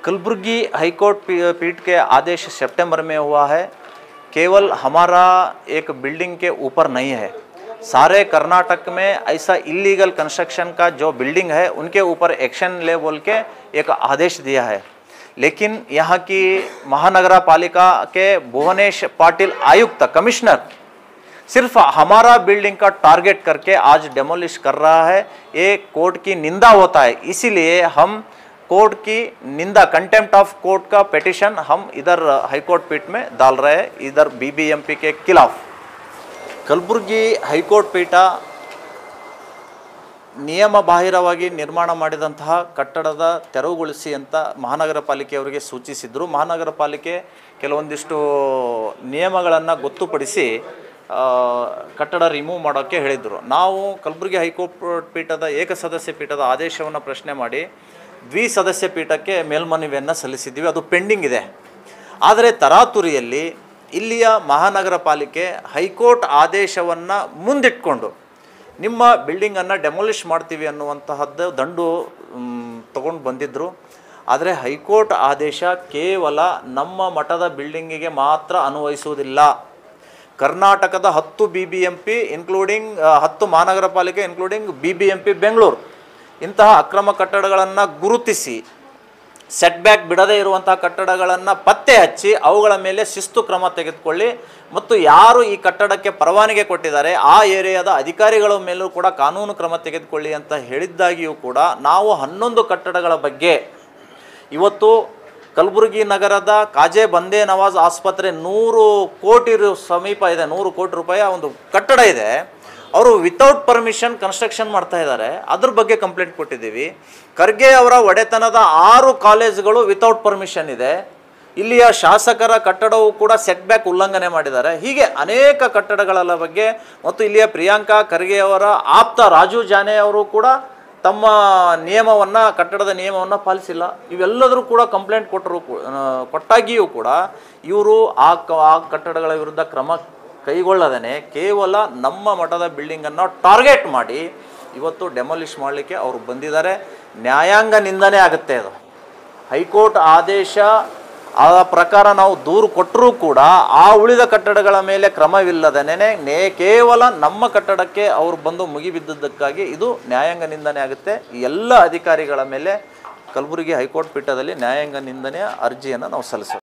Kalaburagi high court पीठ के आदेश सितंबर में हुआ है। केवल हमारा एक बिल्डिंग के ऊपर नहीं है, सारे कर्नाटक में ऐसा इलीगल कंस्ट्रक्शन का जो बिल्डिंग है उनके ऊपर एक्शन ले बोल के एक आदेश दिया है। लेकिन यहाँ की महानगर पालिका के भुवनेश पाटिल आयुक्त कमिश्नर सिर्फ हमारा बिल्डिंग का टारगेट करके आज डेमोलिश कर रहा है। ये कोर्ट की निंदा होता है, इसीलिए हम कोर्ट की निंदा, कंटेम्प्ट ऑफ कोर्ट का पिटीशन हम इधर हाईकोर्ट पीठ में डाल रहे हैं, इधर बीबीएमपी के खिलाफ। ಕಲಬುರ್ಗಿ ಹೈಕೋರ್ಟ್ ಪೀಠ ನಿಯಮ ಬಾಹಿರವಾಗಿ ನಿರ್ಮಾಣ ಮಾಡಿದಂತಹ ಕಟ್ಟಡದ ತೆರವುಗೊಳಿಸಿ ಅಂತ ಮಹಾನಗರ ಪಾಲಿಕೆಯವರಿಗೆ ಸೂಚಿಸಿದ್ರು। ಮಹಾನಗರ ಪಾಲಿಕೆ ಕೆಲವೊಂದಿಷ್ಟು ನಿಯಮಗಳನ್ನು ಗೊತ್ತುಪಡಿಸಿ ಕಟ್ಟಡ ರಿಮೂವ್ ಮಾಡೋಕ್ಕೆ ಹೇಳಿದರು। ನಾವು ಕಲಬುರ್ಗಿ ಹೈಕೋರ್ಟ್ ಪೀಠದ ಏಕಸದಸ್ಯ ಪೀಠದ ಆದೇಶವನ್ನು ಪ್ರಶ್ನೆ ಮಾಡಿ ದ್ವಿಸದಸ್ಯ ಪೀಠಕ್ಕೆ ಮೇಲ್ಮನವಿಯನ್ನು ಸಲ್ಲಿಸಿದ್ದೀವಿ, ಅದು ಪೆಂಡಿಂಗ್ ಇದೆ। ಆದರೆ ತರಾತುರಿಯಲ್ಲಿ ಇಲ್ಲಿಯ ಮಹಾನಗರ ಪಾಲಿಕೆ ಹೈಕೋರ್ಟ್ ಆದೇಶವನ್ನು ಮುಂದಿಟ್ಕೊಂಡು ನಿಮ್ಮ ಬಿಲ್ಡಿಂಗನ್ನು ಡೆಮೊಲಿಷ್ ಮಾಡ್ತೀವಿ ಅನ್ನುವಂತಹದ್ದು ದಂಡು ತಗೊಂಡು ಬಂದಿದ್ದರು। ಆದರೆ ಹೈಕೋರ್ಟ್ ಆದೇಶ ಕೇವಲ ನಮ್ಮ ಮಠದ ಬಿಲ್ಡಿಂಗಿಗೆ ಮಾತ್ರ ಅನ್ವಯಿಸುವುದಿಲ್ಲ। ಕರ್ನಾಟಕದ 10 BBMP ಇನ್ಕ್ಲೂಡಿಂಗ್ 10 ಮಹಾನಗರ ಪಾಲಿಕೆ ಇನ್ಕ್ಲೂಡಿಂಗ್ BBMP ಬೆಂಗಳೂರು ಇಂತಹ ಅಕ್ರಮ ಕಟ್ಟಡಗಳನ್ನು ಗುರುತಿಸಿ ಸೆಟ್ ಬ್ಯಾಕ್ ಬಿಡದೇ ಇರುವಂತಹ ಕಟ್ಟಡಗಳನ್ನು ಪತ್ತೆ ಹಚ್ಚಿ ಅವುಗಳ ಮೇಲೆ ಶಿಸ್ತು ಕ್ರಮ ತೆಗೆದುಕೊಳ್ಳಿ ಮತ್ತು ಯಾರು ಈ ಕಟ್ಟಡಕ್ಕೆ ಪರವಾನಗಿ ಕೊಟ್ಟಿದ್ದಾರೆ ಆ ಏರಿಯಾದ ಅಧಿಕಾರಿಗಳ ಮೇಲೂ ಕೂಡ ಕಾನೂನು ಕ್ರಮ ತೆಗೆದುಕೊಳ್ಳಿ ಅಂತ ಹೇಳಿದ್ದಾಗಿಯೂ ಕೂಡ ನಾವು 11 ಕಟ್ಟಡಗಳ ಬಗ್ಗೆ ಇವತ್ತು ಕಲಬುರ್ಗಿ ನಗರದ ಕಾಜೆ ಬಂದೇ ನವಾಜ್ ಆಸ್ಪತ್ರೆ 100 ಕೋಟಿ ಸಮೀಪ ಇದೆ, 100 ಕೋಟಿ ರೂಪಾಯಿ ಒಂದು ಕಟ್ಟಡ ಇದೆ, ಅವರು ವಿತೌಟ್ ಪರ್ಮಿಷನ್ ಕನ್ಸ್ಟ್ರಕ್ಷನ್ ಮಾಡ್ತಾ ಇದ್ದಾರೆ, ಅದ್ರ ಬಗ್ಗೆ ಕಂಪ್ಲೇಂಟ್ ಕೊಟ್ಟಿದ್ದೀವಿ। ಖರ್ಗೆ ಅವರ ಒಡೆತನದ 6 ಕಾಲೇಜುಗಳು ವಿತೌಟ್ ಪರ್ಮಿಷನ್ ಇದೆ, ಇಲ್ಲಿಯ ಶಾಸಕರ ಕಟ್ಟಡವು ಕೂಡ ಸೆಟ್ ಬ್ಯಾಕ್ ಉಲ್ಲಂಘನೆ ಮಾಡಿದ್ದಾರೆ। ಹೀಗೆ ಅನೇಕ ಕಟ್ಟಡಗಳ ಬಗ್ಗೆ ಮತ್ತು ಇಲ್ಲಿಯ ಪ್ರಿಯಾಂಕಾ ಖರ್ಗೆ ಅವರ ಆಪ್ತ ರಾಜು ಜಾನೆ ಅವರು ಕೂಡ ತಮ್ಮ ನಿಯಮವನ್ನು, ಕಟ್ಟಡದ ನಿಯಮವನ್ನು ಪಾಲಿಸಿಲ್ಲ। ಇವೆಲ್ಲದರೂ ಕೂಡ ಕಂಪ್ಲೇಂಟ್ ಕೊಟ್ಟಾಗಿಯೂ ಕೂಡ ಇವರು ಆ ಕಟ್ಟಡಗಳ ವಿರುದ್ಧ ಕ್ರಮ ಕೈಗೊಳ್ಳದೇ ಕೇವಲ ನಮ್ಮ ಮಠದ ಬಿಲ್ಡಿಂಗನ್ನು ಟಾರ್ಗೆಟ್ ಮಾಡಿ ಇವತ್ತು ಡೆಮೊಲಿಷ್ ಮಾಡಲಿಕ್ಕೆ ಅವರು ಬಂದಿದ್ದಾರೆ। ನ್ಯಾಯಾಂಗ ನಿಂದನೆ ಆಗುತ್ತೆ ಅದು। ಹೈಕೋರ್ಟ್ ಆದೇಶ ಆ ಪ್ರಕಾರ ನಾವು ದೂರು ಕೊಟ್ಟರೂ ಕೂಡ ಆ ಉಳಿದ ಕಟ್ಟಡಗಳ ಮೇಲೆ ಕ್ರಮವಿಲ್ಲದೇ ಕೇವಲ ನಮ್ಮ ಕಟ್ಟಡಕ್ಕೆ ಅವರು ಬಂದು ಮುಗಿಬಿದ್ದದ್ದಕ್ಕಾಗಿ ಇದು ನ್ಯಾಯಾಂಗ ನಿಂದನೆ ಆಗುತ್ತೆ। ಎಲ್ಲ ಅಧಿಕಾರಿಗಳ ಮೇಲೆ ಕಲಬುರಗಿ ಹೈಕೋರ್ಟ್ ಪೀಠದಲ್ಲಿ ನ್ಯಾಯಾಂಗ ನಿಂದನೆಯ ಅರ್ಜಿಯನ್ನು ನಾವು ಸಲ್ಲಿಸೋದು।